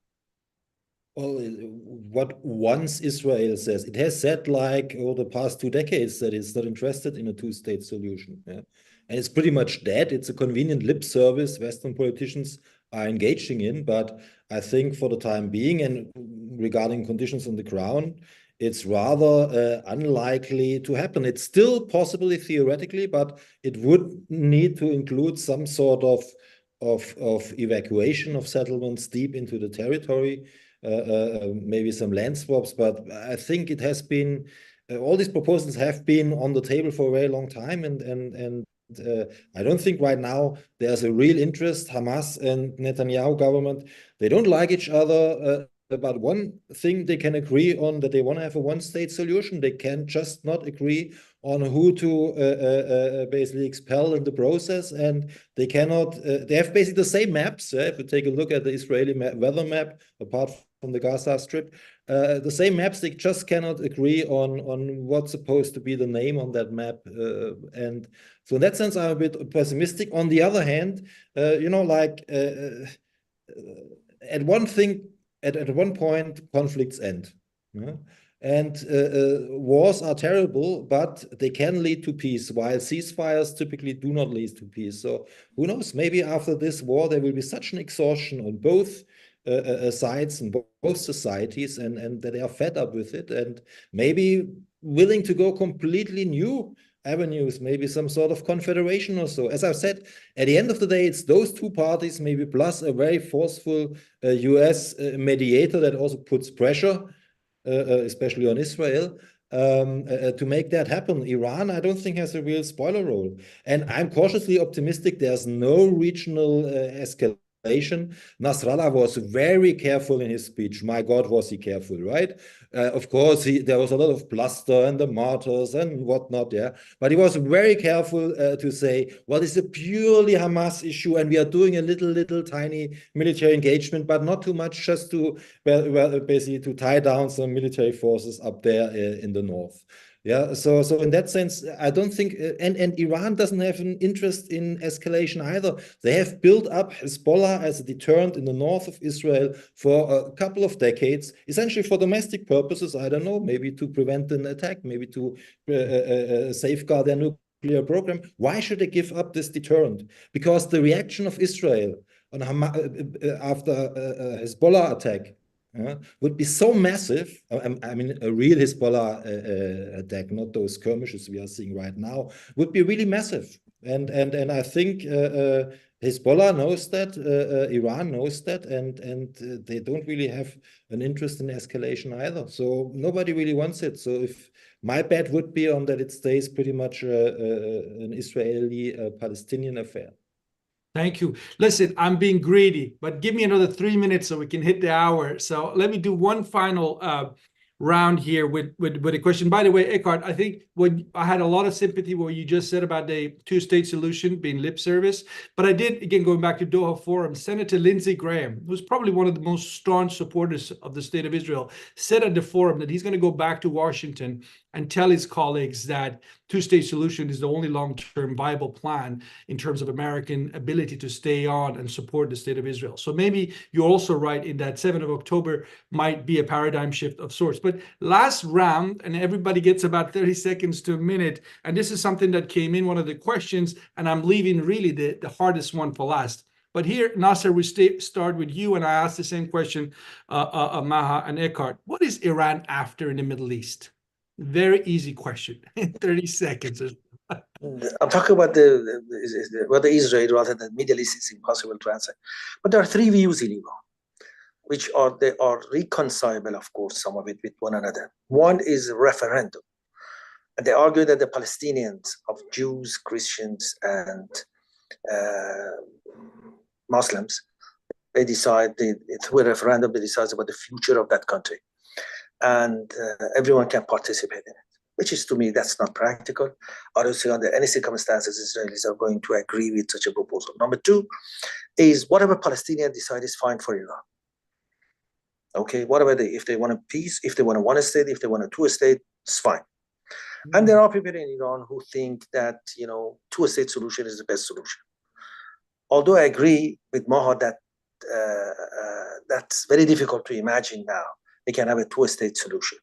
Speaker 4: Well, what once Israel says, it has said like over the past 2 decades that it's not interested in a two-state solution. Yeah? And it's pretty much dead. It's a convenient lip service Western politicians are engaging in. But I think for the time being and regarding conditions on the ground, it's rather unlikely to happen. It's still possibly theoretically, but it would need to include some sort of evacuation of settlements deep into the territory. Maybe some land swaps, but I think it has been all these proposals have been on the table for a very long time, and I don't think right now there's a real interest. Hamas and Netanyahu government, they don't like each other. But one thing they can agree on, that they want to have a one-state solution. They can just not agree on who to basically expel in the process, and they cannot. They have basically the same maps. If you take a look at the Israeli weather map, apart from the Gaza Strip, the same maps. They just cannot agree on what's supposed to be the name on that map, and so in that sense, I'm a bit pessimistic. On the other hand, you know, like at one point, conflicts end. Yeah? And wars are terrible, but they can lead to peace, while ceasefires typically do not lead to peace. So who knows, maybe after this war, there will be such an exhaustion on both sides and both societies, and that they are fed up with it and maybe willing to go completely new avenues, maybe some sort of confederation or so. As I've said, at the end of the day, it's those two parties, maybe plus a very forceful US mediator that also puts pressure, especially on Israel, to make that happen. Iran, I don't think, has a real spoiler role. And I'm cautiously optimistic there's no regional escalation. Nasrallah was very careful in his speech. My God, was he careful, right? Of course, there was a lot of bluster and the martyrs and whatnot, yeah. But he was very careful to say, well, it's a purely Hamas issue, and we are doing a little tiny military engagement, but not too much, just to basically to tie down some military forces up there in the north. Yeah, so in that sense, I don't think, and Iran doesn't have an interest in escalation either. They have built up Hezbollah as a deterrent in the north of Israel for a couple of decades, essentially for domestic purposes. I don't know, maybe to prevent an attack, maybe to safeguard their nuclear program. Why should they give up this deterrent? Because the reaction of Israel on after a Hezbollah attack would be so massive. I mean, a real Hezbollah attack, not those skirmishes we are seeing right now, would be really massive. And I think Hezbollah knows that, Iran knows that, and they don't really have an interest in escalation either. So nobody really wants it. So if my bet would be on that, it stays pretty much an Israeli-Palestinian affair.
Speaker 2: Thank you. Listen, I'm being greedy, but give me another 3 minutes so we can hit the hour. So let me do one final round here with a question. By the way, Eckhart, I think I had a lot of sympathy with what you just said about the two-state solution being lip service. But I did, again, going back to Doha Forum, Senator Lindsey Graham, who's probably one of the most staunch supporters of the state of Israel, said at the forum that he's going to go back to Washington and tell his colleagues that two-state solution is the only long-term viable plan in terms of American ability to stay on and support the state of Israel. So maybe you're also right in that 7th of October might be a paradigm shift of sorts. But last round, and everybody gets about 30 seconds to a minute, and this is something that came in, one of the questions, and I'm leaving really the hardest one for last. But here, Nasser, we start with you, and I ask the same question, Maha and Eckhart. What is Iran after in the Middle East? Very easy question. 30 seconds.
Speaker 1: I'm talking about the Israel rather than Middle East is impossible to answer. But there are three views in Iran, which they are reconcilable, of course, some of it with one another. One is referendum. And they argue that the Palestinians of Jews, Christians, and Muslims, they decide through a referendum, they decide about the future of that country. And everyone can participate in it. which is, to me, that's not practical. I don't think under any circumstances Israelis are going to agree with such a proposal. Number two is whatever Palestinians decide is fine for Iran. Okay, whatever if they want a peace, if they want a one state, if they want a two state, it's fine. And there are people in Iran who think that, you know, two-state solution is the best solution. Although I agree with Maha that that's very difficult to imagine now. They can have a two-state solution.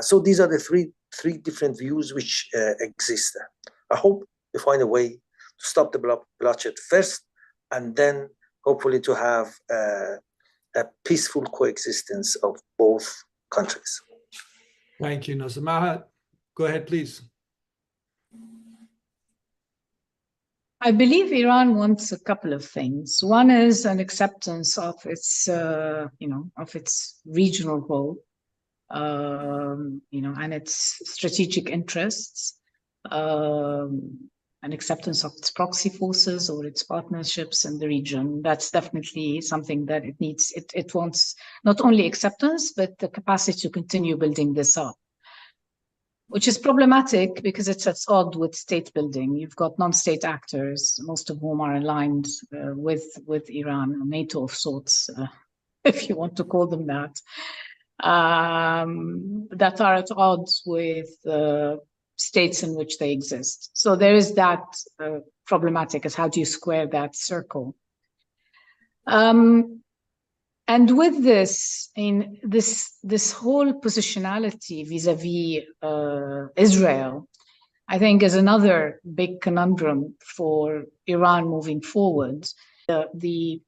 Speaker 1: So these are the three different views which exist. I hope they find a way to stop the bloodshed first, and then hopefully to have a peaceful coexistence of both countries.
Speaker 2: Thank you, Nasser. Maha, go ahead, please.
Speaker 3: I believe Iran wants a couple of things. One is an acceptance of its, of its regional role, and its strategic interests, an acceptance of its proxy forces or its partnerships in the region. That's definitely something that it needs. It wants not only acceptance, but the capacity to continue building this up, which is problematic because it's at odds with state building. You've got non-state actors, most of whom are aligned with Iran, NATO of sorts, if you want to call them that, that are at odds with states in which they exist. So there is that problematic as how do you square that circle? And with this, in this whole positionality vis-a-vis Israel, I think is another big conundrum for Iran moving forward. The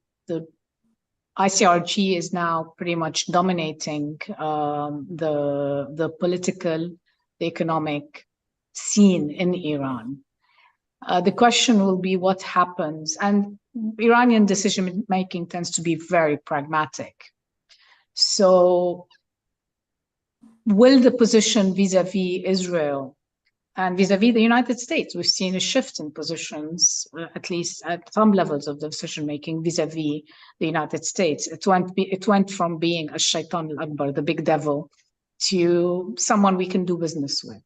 Speaker 3: ICRG is now pretty much dominating the political, the economic scene in Iran. The question will be what happens, and Iranian decision-making tends to be very pragmatic. So will the position vis-a-vis Israel and vis-a-vis the United States, we've seen a shift in positions, at least at some levels of the decision-making vis-a-vis the United States. It went from being a shaitan al-akbar, the big devil, to someone we can do business with.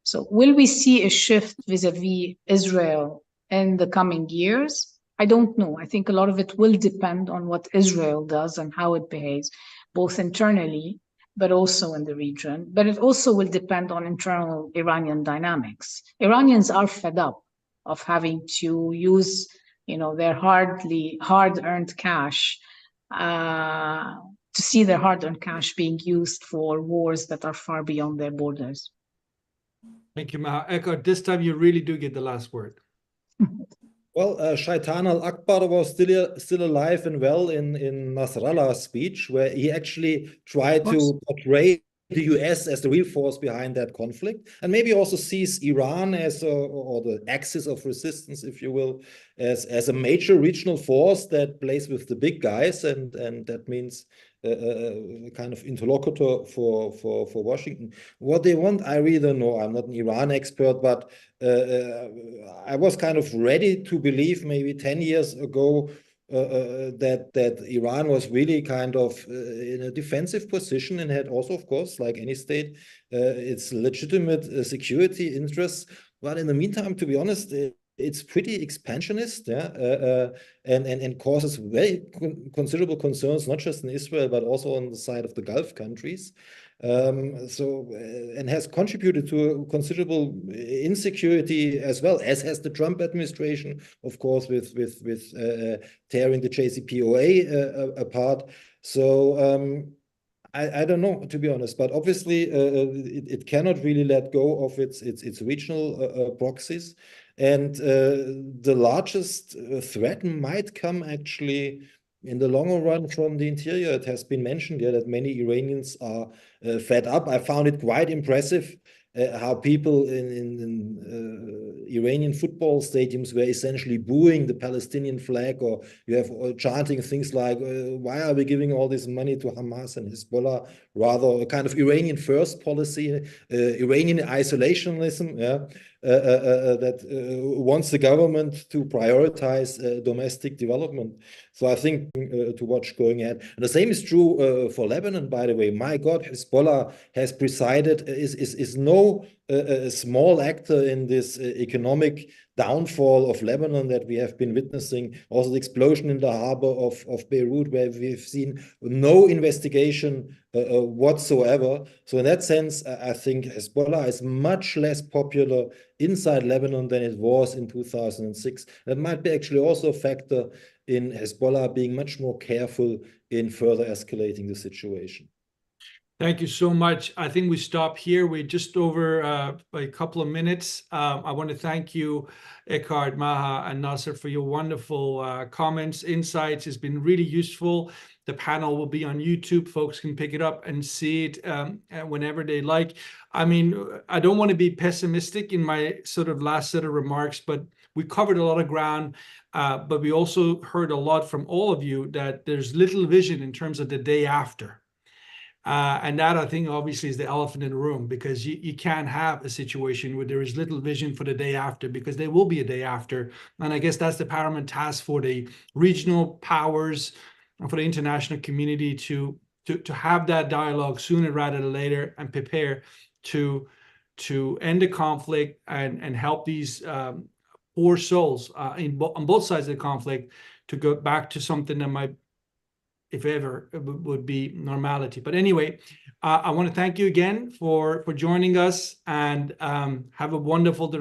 Speaker 3: So will we see a shift vis-a-vis Israel in the coming years? I don't know. I think a lot of it will depend on what Israel does and how it behaves, both internally, but also in the region. But it also will depend on internal Iranian dynamics. Iranians are fed up of having to use, their hard-earned cash, to see their hard-earned cash being used for wars that are far beyond their borders.
Speaker 2: Thank you, Maha. Eckhart, this time you really do get the last word.
Speaker 4: Well, Shaitan al-Akbar was still alive and well in Nasrallah's speech, where he actually tried to portray the US as the real force behind that conflict, and maybe also sees Iran as or the axis of resistance, if you will, as a major regional force that plays with the big guys, and that means a kind of interlocutor for Washington. What they want, I really don't know. I'm not an Iran expert, but I was kind of ready to believe maybe 10 years ago that Iran was really kind of in a defensive position and had also, of course, like any state, its legitimate security interests. But in the meantime, to be honest, it's pretty expansionist, and causes very considerable concerns, not just in Israel, but also on the side of the Gulf countries. And has contributed to considerable insecurity as well, as has the Trump administration, of course, with tearing the JCPOA apart. So I don't know, to be honest, but obviously it cannot really let go of its regional proxies. And the largest threat might come actually in the longer run from the interior. It has been mentioned here that many Iranians are fed up. I found it quite impressive how people in Iranian football stadiums were essentially booing the Palestinian flag, or you have chanting things like, why are we giving all this money to Hamas and Hezbollah? Rather a kind of Iranian first policy, Iranian isolationism. that wants the government to prioritize domestic development. So I think to watch going ahead. And the same is true for Lebanon, by the way. My God, Hezbollah has presided, is no small actor in this economic downfall of Lebanon that we have been witnessing. Also the explosion in the harbor of Beirut, where we've seen no investigation whatsoever. So in that sense, I think Hezbollah is much less popular inside Lebanon than it was in 2006. That might be actually also a factor in Hezbollah being much more careful in further escalating the situation.
Speaker 2: Thank you so much. I think we stop here. We're just over by a couple of minutes. I want to thank you, Eckhard, Maha, and Nasser, for your wonderful comments, insights. It's been really useful. The panel will be on YouTube. Folks can pick it up and see it whenever they like. I mean, I don't want to be pessimistic in my sort of last set of remarks, but we covered a lot of ground. But we also heard a lot from all of you that there's little vision in terms of the day after. And that, I think, obviously is the elephant in the room, because you can't have a situation where there is little vision for the day after, because there will be a day after. And I guess that's the paramount task for the regional powers and for the international community to have that dialogue sooner rather than later, and prepare to end the conflict and help these poor souls on both sides of the conflict to go back to something that might, if ever, would be normality. But anyway, I want to thank you again for joining us, and have a wonderful rest